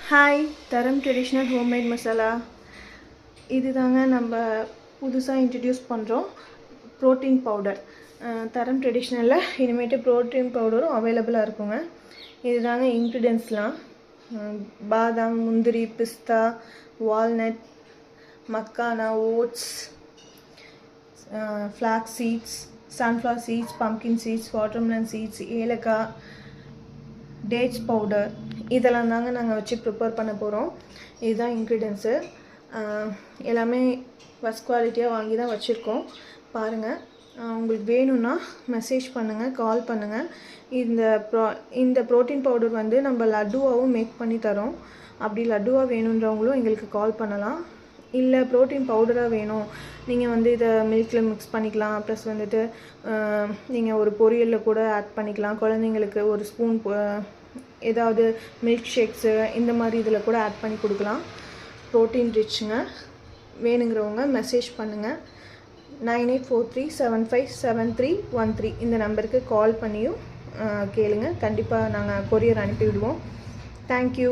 Hi, தரம் traditional homemade masala. இது தாங்க நம்ம புதுசாக இன்ட்ரடியூஸ் பண்ணுறோம் ப்ரோட்டீன் பவுடர். தரம் ட்ரெடிஷ்னலில் இனிமேட்டு ப்ரோட்டீன் பவுடரும் அவைலபிளாக இருக்குங்க. இது தாங்க இன்க்ரீடியன்ஸ்லாம்: பாதாம், முந்திரி, பிஸ்தா, walnut, makhana, oats, flax seeds, sunflower seeds, pumpkin seeds, watermelon seeds, ஏலக்காய், டேட்ஸ் பவுடர், இதெல்லாம் தாங்க நாங்கள் வச்சு ப்ரிப்பேர் பண்ண போகிறோம். இதுதான் இன்க்ரீடியன்ஸு. எல்லாமே ஃபஸ்ட் குவாலிட்டியாக வாங்கி தான் வச்சுருக்கோம். பாருங்கள். உங்களுக்கு வேணும்னா மெசேஜ் பண்ணுங்கள், கால் பண்ணுங்கள். இந்த ப்ரோட்டீன் பவுடர் வந்து நம்ம லட்டுவாகவும் மேக் பண்ணி தரோம். அப்படி லட்டுவாக வேணுன்றவங்களும் எங்களுக்கு கால் பண்ணலாம். இல்லை ப்ரோட்டீன் பவுடராக வேணும், நீங்கள் வந்து இதை மில்கில் மிக்ஸ் பண்ணிக்கலாம். ப்ளஸ் வந்துட்டு நீங்கள் ஒரு பொரியலில் கூட ஆட் பண்ணிக்கலாம். குழந்தைங்களுக்கு ஒரு ஸ்பூன் ஏதாவது மில்க் ஷேக்ஸு இந்த மாதிரி இதில் கூட ஆட் பண்ணி கொடுக்கலாம். ப்ரோட்டீன் ரிச்சுங்க. வேணுங்கிறவங்க மெசேஜ் பண்ணுங்கள். 9843757313 இந்த நம்பருக்கு கால் பண்ணியும் கேளுங்க. கண்டிப்பாக நாங்கள் கொரியர் அனுப்பி விடுவோம். தேங்க்யூ.